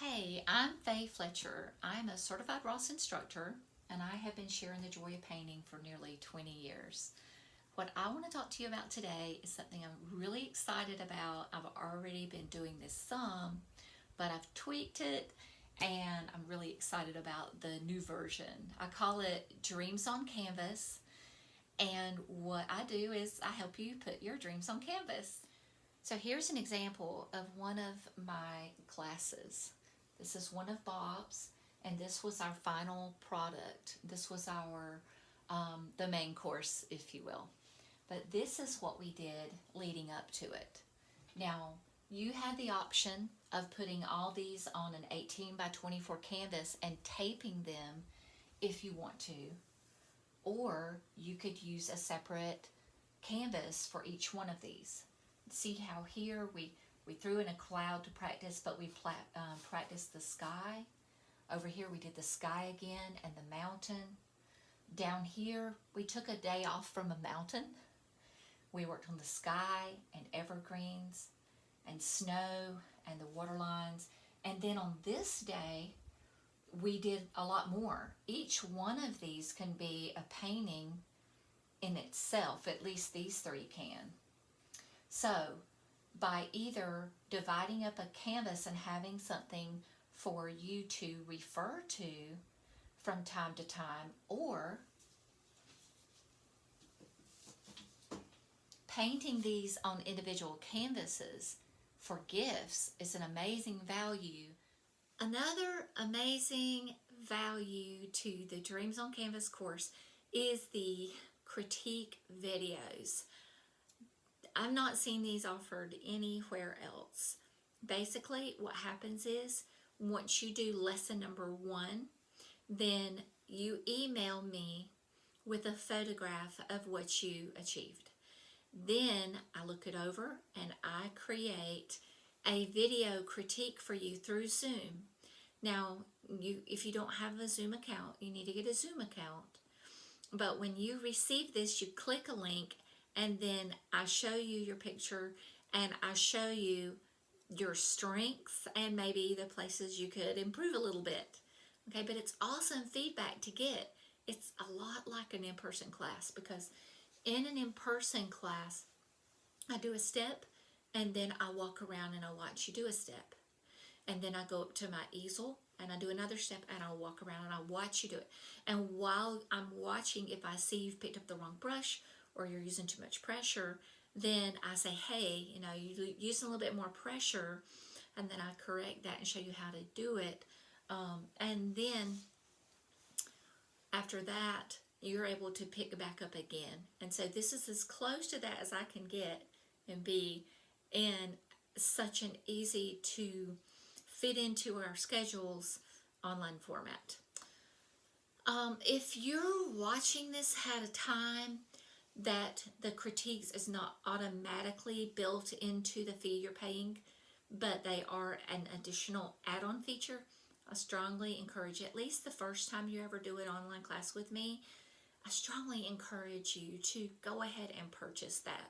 Hey, I'm Faye Fletcher. I'm a certified Ross instructor, and I have been sharing the joy of painting for nearly 20 years. What I want to talk to you about today is something I'm really excited about. I've already been doing this some, but I've tweaked it, and I'm really excited about the new version. I call it Dreams on Canvas, and what I do is I help you put your dreams on canvas. So here's an example of one of my classes. This is one of Bob's, and this was our final product. This was our the main course, if you will. But this is what we did leading up to it. Now, you had the option of putting all these on an 18 by 24 canvas and taping them if you want to, or you could use a separate canvas for each one of these. See how here we threw in a cloud to practice, but we practiced the sky. Over here we did the sky again and the mountain. Down here we took a day off from a mountain. We worked on the sky and evergreens and snow and the water lines. And then on this day we did a lot more. Each one of these can be a painting in itself, at least these three can. So by either dividing up a canvas and having something for you to refer to from time to time, or painting these on individual canvases for gifts is an amazing value. Another amazing value to the Dreams on Canvas course is the critique videos. I've not seen these offered anywhere else. Basically, what happens is once you do lesson number 1, then you email me with a photograph of what you achieved. Then I look it over and I create a video critique for you through Zoom. Now, if you don't have a Zoom account, you need to get a Zoom account. But when you receive this, you click a link, and then I show you your picture and I show you your strengths and maybe the places you could improve a little bit. Okay, but it's awesome feedback to get. It's a lot like an in-person class, because in an in-person class, I do a step and then I walk around and I watch you do a step. And then I go up to my easel and I do another step and I walk around and I watch you do it. And while I'm watching, if I see you've picked up the wrong brush or you're using too much pressure, then I say, hey, you're using a little bit more pressure, and then I correct that and show you how to do it. And then after that, you're able to pick back up again. And so this is as close to that as I can get and be in such an easy to fit into our schedules online format. If you're watching this at a time that the critiques is not automatically built into the fee you're paying, but they are an additional add-on feature, I strongly encourage, at least the first time you ever do an online class with me, I strongly encourage you to go ahead and purchase that.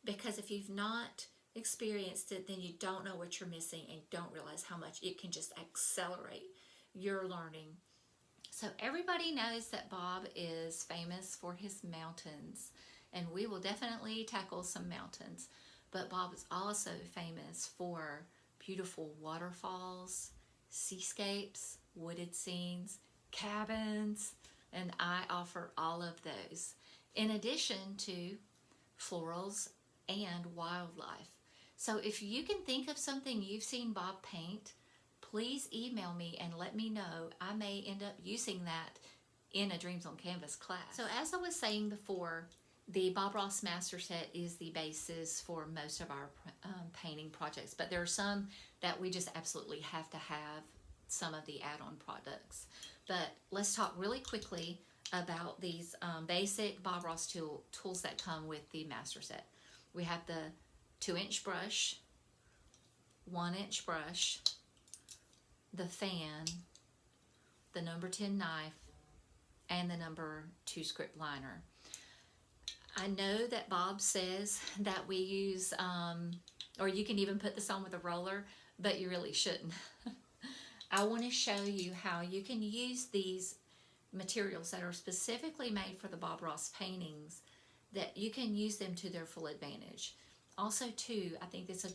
Because if you've not experienced it, then you don't know what you're missing and don't realize how much it can just accelerate your learning. So everybody knows that Bob is famous for his mountains, and we will definitely tackle some mountains. But Bob is also famous for beautiful waterfalls, seascapes, wooded scenes, cabins, and I offer all of those, in addition to florals and wildlife. So if you can think of something you've seen Bob paint, please email me and let me know. I may end up using that in a Dreams on Canvas class. So as I was saying before, the Bob Ross Master Set is the basis for most of our painting projects, but there are some that we just absolutely have to have some of the add-on products. But let's talk really quickly about these basic Bob Ross tools that come with the Master Set. We have the 2-inch brush, 1-inch brush, the fan, the number 10 knife, and the number 2 script liner. I know that Bob says that we use, or you can even put this on with a roller, but you really shouldn't. I want to show you how you can use these materials that are specifically made for the Bob Ross paintings, that you can use them to their full advantage. Also, too, I think it's a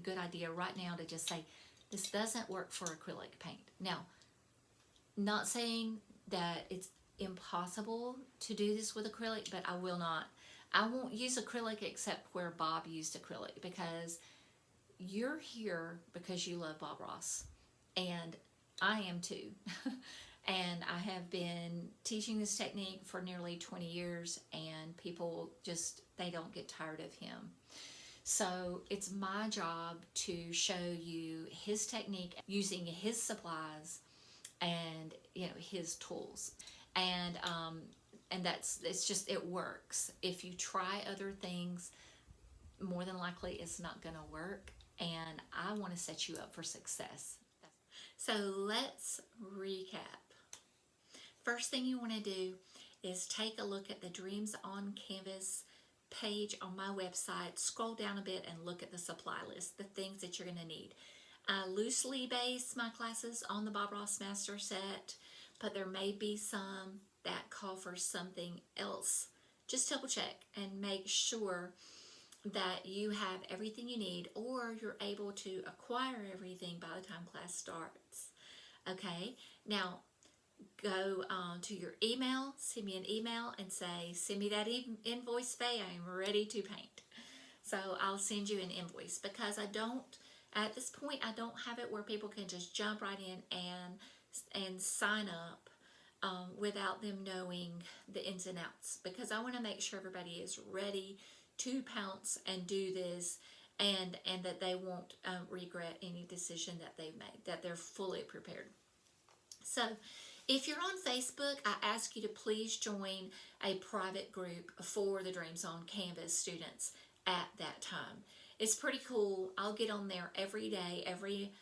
good idea right now to just say this doesn't work for acrylic paint. Now, not saying that it's impossible to do this with acrylic, but I won't use acrylic except where Bob used acrylic, because you're here because you love Bob Ross, and I am too. And I have been teaching this technique for nearly 20 years, and people just, they don't get tired of him. So it's my job to show you his technique using his supplies and, you know, his tools. And that's, it's just, it works. If you try other things, more than likely it's not going to work, and I want to set you up for success. So let's recap. First thing you want to do is take a look at the Dreams on Canvas page on my website. Scroll down a bit and look at the supply list, the things that you're going to need. I loosely base my classes on the Bob Ross Master Set, but there may be some that call for something else. Just double check and make sure that you have everything you need, or you're able to acquire everything by the time class starts. Okay, now go to your email, send me an email and say, send me that invoice, Faye, I am ready to paint. So I'll send you an invoice, because at this point, I don't have it where people can just jump right in and sign up without them knowing the ins and outs, because I want to make sure everybody is ready to pounce and do this, and that they won't regret any decision that they've made, that they're fully prepared. So if you're on Facebook, I ask you to please join a private group for the Dreams on Canvas students at that time. It's pretty cool. I'll get on there every day, every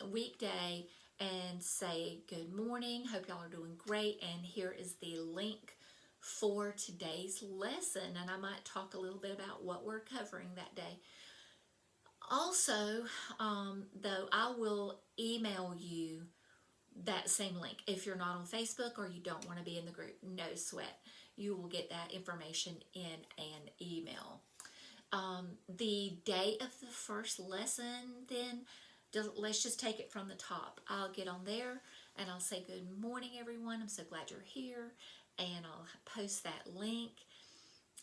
weekday, and say good morning, hope y'all are doing great, and here is the link for today's lesson, and I might talk a little bit about what we're covering that day. Also, though, I will email you that same link. If you're not on Facebook or you don't want to be in the group, no sweat. You will get that information in an email. The day of the first lesson, then, let's just take it from the top. I'll get on there and I'll say good morning, everyone. I'm so glad you're here. And I'll post that link.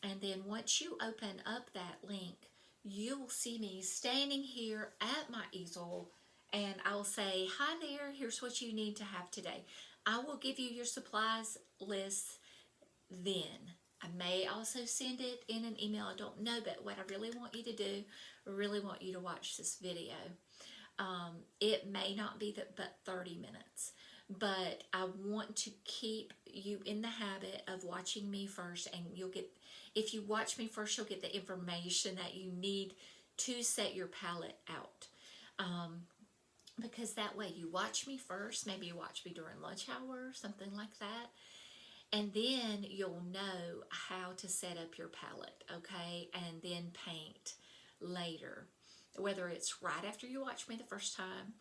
And then once you open up that link, you'll see me standing here at my easel, and I'll say, hi there, here's what you need to have today. I will give you your supplies list then. I may also send it in an email, I don't know, but what I really want you to do, I really want you to watch this video. It may not be but 30 minutes, but I want to keep you in the habit of watching me first, and you'll get, if you watch me first, you'll get the information that you need to set your palette out. Because that way you watch me first, maybe you watch me during lunch hour or something like that, and then you'll know how to set up your palette, okay, and then paint later, whether it's right after you watch me the first time,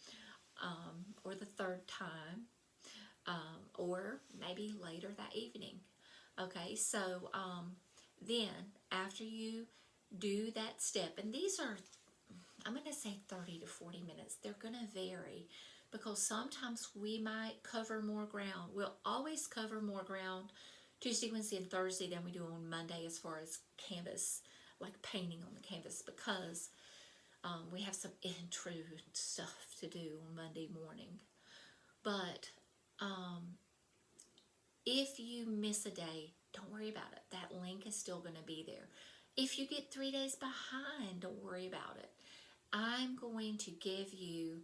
or the third time, or maybe later that evening. Okay, so then after you do that step, and these are, I'm going to say 30 to 40 minutes. They're going to vary, because sometimes we might cover more ground. We'll always cover more ground Tuesday, Wednesday, and Thursday than we do on Monday as far as canvas, like painting on the canvas, because we have some intro stuff to do on Monday morning. But if you miss a day, don't worry about it. That link is still going to be there. If you get 3 days behind, don't worry about it. I'm going to give you,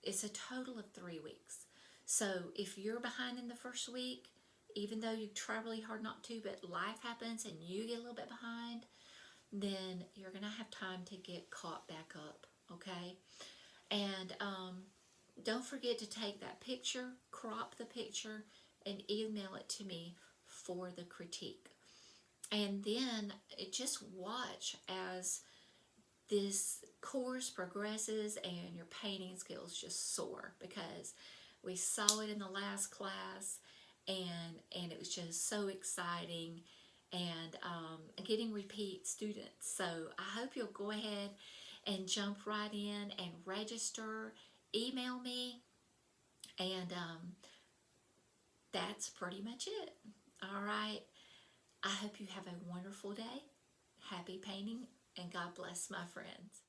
it's a total of 3 weeks. So if you're behind in the first week, even though you try really hard not to, but life happens and you get a little bit behind, then you're going to have time to get caught back up, okay? And don't forget to take that picture, crop the picture, and email it to me for the critique. And then just watch as this course progresses and your painting skills just soar, because we saw it in the last class, and it was just so exciting, and getting repeat students. So I hope you'll go ahead and jump right in and register. Email me, and that's pretty much it. All right. I hope you have a wonderful day. Happy painting, and God bless, my friends.